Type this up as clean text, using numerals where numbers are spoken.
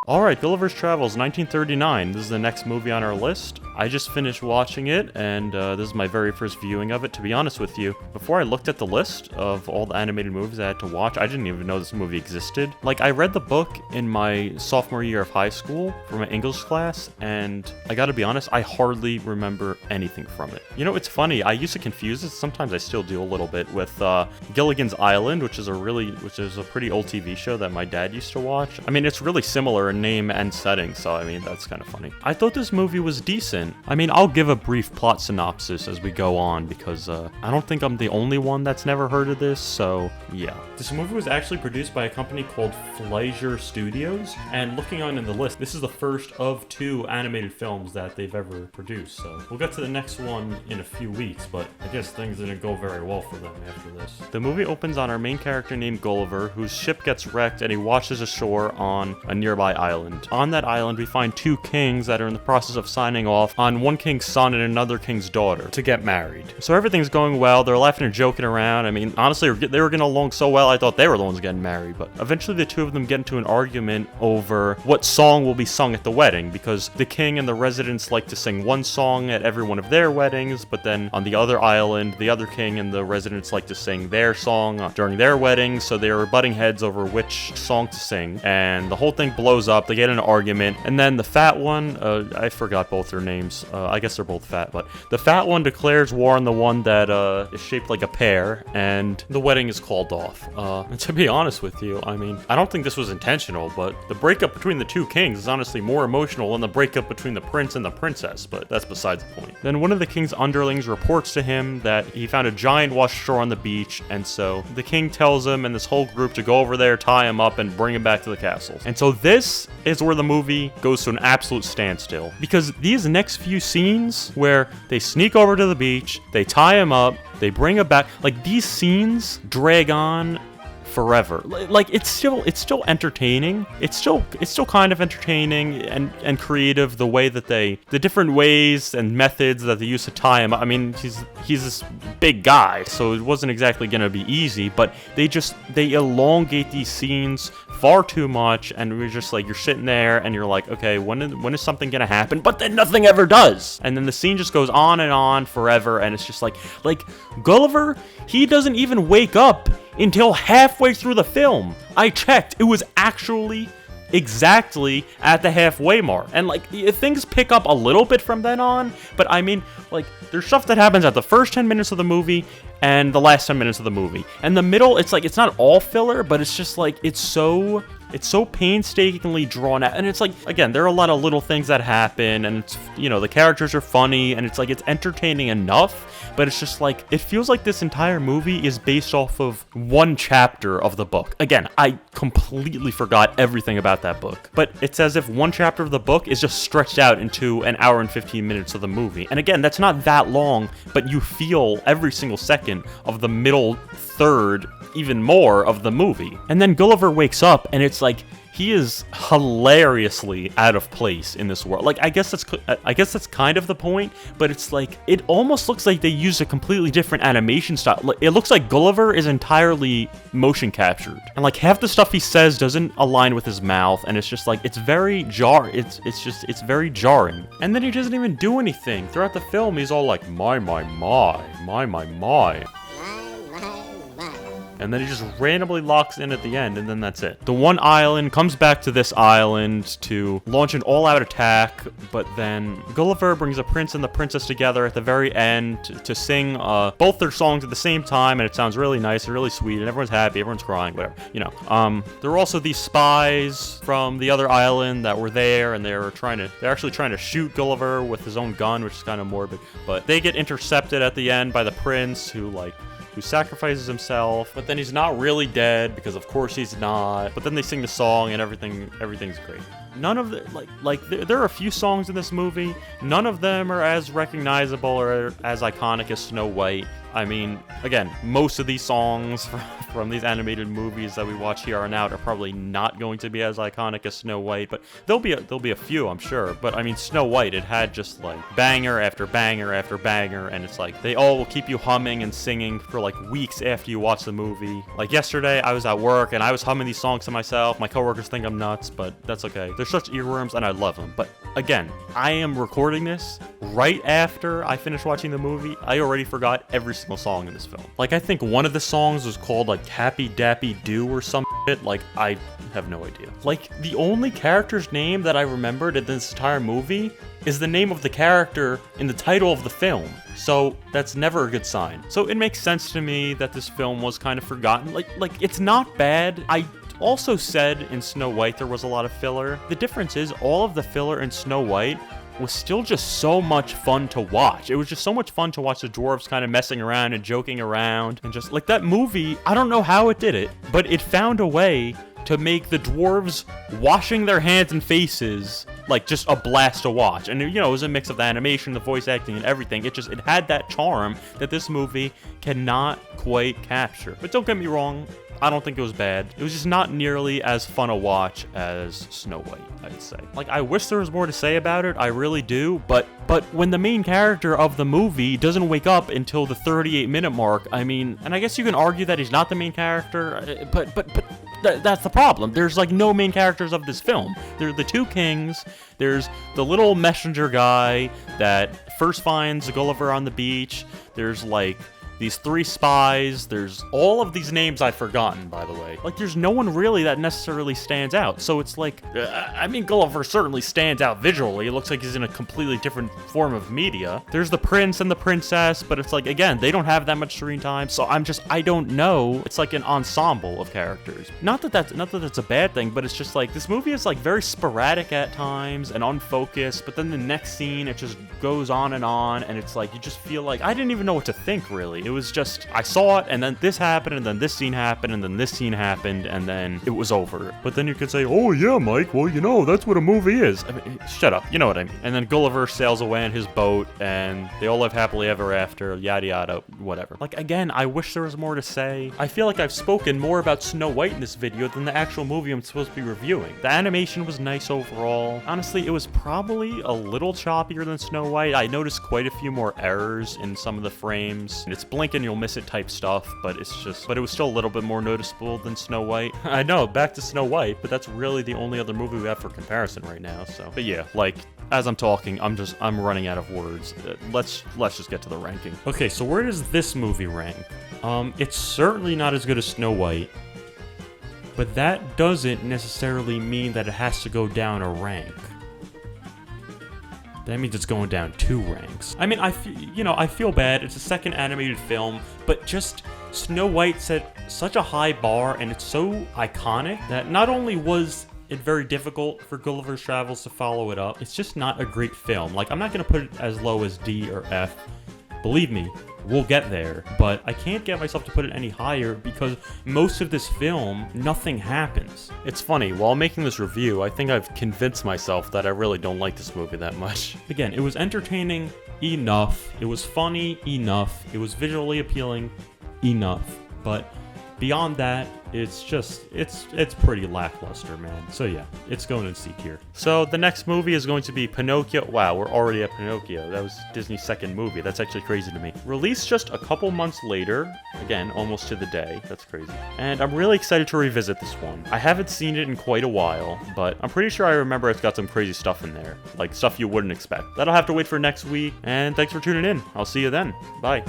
Alright, Gulliver's Travels, 1939. This is the next movie on our list. I just finished watching it, and this is my very first viewing of it. To be honest with you, before I looked at the list of all the animated movies I had to watch, I didn't even know this movie existed. Like, I read the book in my sophomore year of high school for my English class, and I gotta be honest, I hardly remember anything from it. You know, it's funny, I used to confuse it, sometimes I still do a little bit, with Gilligan's Island, which is a pretty old TV show that my dad used to watch. I mean, it's really similar in name and setting, so I mean, that's kind of funny. I thought this movie was decent. I mean, I'll give a brief plot synopsis as we go on, because I don't think I'm the only one that's never heard of this, so yeah. This movie was actually produced by a company called Fleischer Studios, and looking on in the list, this is the first of 2 animated films that they've ever produced, so we'll get to the next one in a few weeks, but I guess things didn't go very well for them after this. The movie opens on our main character named Gulliver, whose ship gets wrecked and he washes ashore on a nearby island. On that island, we find 2 kings that are in the process of signing off on one king's son and another king's daughter to get married. So everything's going well, they're laughing and joking around. I mean, honestly, they were getting along so well, I thought they were the ones getting married, but eventually the 2 of them get into an argument over what song will be sung at the wedding, because the king and the residents like to sing one song at every one of their weddings, but then on the other island, the other king and the residents like to sing their song during their weddings, so they were butting heads over which song to sing, and the whole thing blows up. They get in an argument, and then the fat one, I forgot both their names, I guess they're both fat, but the fat one declares war on the one that is shaped like a pear, and the wedding is called off. And to be honest with you, I mean, I don't think this was intentional, but the breakup between the 2 kings is honestly more emotional than the breakup between the prince and the princess, but that's besides the point. Then one of the king's underlings reports to him that he found a giant washed ashore on the beach, and so the king tells him and this whole group to go over there, tie him up, and bring him back to the castle. And so this is where the movie goes to an absolute standstill, because these next few scenes where they sneak over to the beach, they tie him up, they bring him back, like, these scenes drag on forever. Like, it's still entertaining. It's still kind of entertaining and creative, the way that the different ways and methods that they use to tie him. I mean, he's this big guy, so it wasn't exactly gonna be easy, but they elongate these scenes far too much, and we're just like, you're sitting there and you're like, okay, when is something gonna happen? But then nothing ever does. And then the scene just goes on and on forever, and it's just like Gulliver, he doesn't even wake up until halfway through the film. I checked, it was actually exactly at the halfway mark, and like, things pick up a little bit from then on, but I mean, like, there's stuff that happens at the first 10 minutes of the movie and the last 10 minutes of the movie, and the middle, it's like, it's not all filler, but it's just like, it's so painstakingly drawn out, and it's like, again, there are a lot of little things that happen, and it's, you know, the characters are funny, and it's like, it's entertaining enough, but it's just like, it feels like this entire movie is based off of one chapter of the book. Again, I completely forgot everything about that book, but it's as if one chapter of the book is just stretched out into an hour and 15 minutes of the movie. And again, that's not that long, but you feel every single second of the middle third, even more, of the movie. And then Gulliver wakes up, and it's like, he is hilariously out of place in this world. Like, I guess that's kind of the point, but it's like, it almost looks like they used a completely different animation style. It looks like Gulliver is entirely motion captured, and like, half the stuff he says doesn't align with his mouth, and it's just like, it's very it's very jarring. And then he doesn't even do anything throughout the film. He's all like, my. And then he just randomly locks in at the end, and then that's it. The one island comes back to this island to launch an all-out attack, but then Gulliver brings the prince and the princess together at the very end to sing both their songs at the same time, and it sounds really nice and really sweet, and everyone's happy, everyone's crying, whatever, you know. There were also these spies from the other island that were there, and they're actually trying to shoot Gulliver with his own gun, which is kind of morbid, but they get intercepted at the end by the prince, who sacrifices himself, but then he's not really dead, because of course he's not. But then they sing the song, and everything's great. None of the, there are a few songs in this movie. None of them are as recognizable or as iconic as Snow White. I mean, again, most of these songs from these animated movies that we watch here on out are probably not going to be as iconic as Snow White, but there'll be a few, I'm sure. But I mean, Snow White, it had just like banger after banger after banger, and it's like they all will keep you humming and singing for like weeks after you watch the movie. Like yesterday, I was at work and I was humming these songs to myself. My coworkers think I'm nuts, but that's okay. They're such earworms, and I love them. But again, I am recording this right after I finished watching the movie. I already forgot every single song in this film. Like, I think one of the songs was called, like, Happy Dappy Doo or some shit. Like, I have no idea. Like, the only character's name that I remembered in this entire movie is the name of the character in the title of the film. So that's never a good sign. So it makes sense to me that this film was kind of forgotten. Like it's not bad. I also said in Snow White there was a lot of filler. The difference is all of the filler in Snow White was still just so much fun to watch. It was just so much fun to watch the dwarves kind of messing around and joking around, and just like that movie, I don't know how it did it, but it found a way to make the dwarves washing their hands and faces like just a blast to watch. And you know, it was a mix of the animation, the voice acting, and everything. It had that charm that this movie cannot quite capture. But don't get me wrong, I don't think it was bad. It was just not nearly as fun a watch as Snow White, I'd say. Like, I wish there was more to say about it, I really do, but when the main character of the movie doesn't wake up until the 38-minute mark, I mean, and I guess you can argue that he's not the main character, but that's the problem. There's, like, no main characters of this film. There are the two kings, there's the little messenger guy that first finds Gulliver on the beach, there's, like, these 3 spies, there's all of these names I've forgotten, by the way. Like, there's no one really that necessarily stands out. So it's like, I mean, Gulliver certainly stands out visually. It looks like he's in a completely different form of media. There's the prince and the princess, but it's like, again, they don't have that much screen time. So I don't know. It's like an ensemble of characters. Not that that's a bad thing, but it's just like, this movie is like very sporadic at times and unfocused, but then the next scene, it just goes on, and it's like, you just feel like, I didn't even know what to think, really. It was just, I saw it, and then this happened, and then this scene happened, and then this scene happened, and then it was over. But then you could say, oh yeah, Mike, well, you know, that's what a movie is. I mean, shut up, you know what I mean. And then Gulliver sails away on his boat, and they all live happily ever after, yada yada, whatever. Like, again, I wish there was more to say. I feel like I've spoken more about Snow White in this video than the actual movie I'm supposed to be reviewing. The animation was nice overall. Honestly, it was probably a little choppier than Snow White. I noticed quite a few more errors in some of the frames. It's blink and you'll miss it type stuff, but it was still a little bit more noticeable than Snow White. I know, back to Snow White, but that's really the only other movie we have for comparison right now, so. But yeah, like, as I'm talking, I'm running out of words. Let's just get to the ranking. Okay, so where does this movie rank? It's certainly not as good as Snow White, but that doesn't necessarily mean that it has to go down a rank. That means it's going down 2 ranks. I mean, I feel bad. It's a second animated film, but just Snow White set such a high bar, and it's so iconic that not only was it very difficult for Gulliver's Travels to follow it up, it's just not a great film. Like, I'm not gonna put it as low as D or F. Believe me, we'll get there, but I can't get myself to put it any higher because most of this film, nothing happens. It's funny, while making this review, I think I've convinced myself that I really don't like this movie that much. Again, it was entertaining enough, it was funny enough, it was visually appealing enough, but beyond that, it's pretty lackluster, man. So yeah, it's going in C tier. So the next movie is going to be Pinocchio. Wow, we're already at Pinocchio. That was Disney's second movie. That's actually crazy to me. Released just a couple months later. Again, almost to the day. That's crazy. And I'm really excited to revisit this one. I haven't seen it in quite a while, but I'm pretty sure I remember it's got some crazy stuff in there. Like stuff you wouldn't expect. That'll have to wait for next week. And thanks for tuning in. I'll see you then. Bye.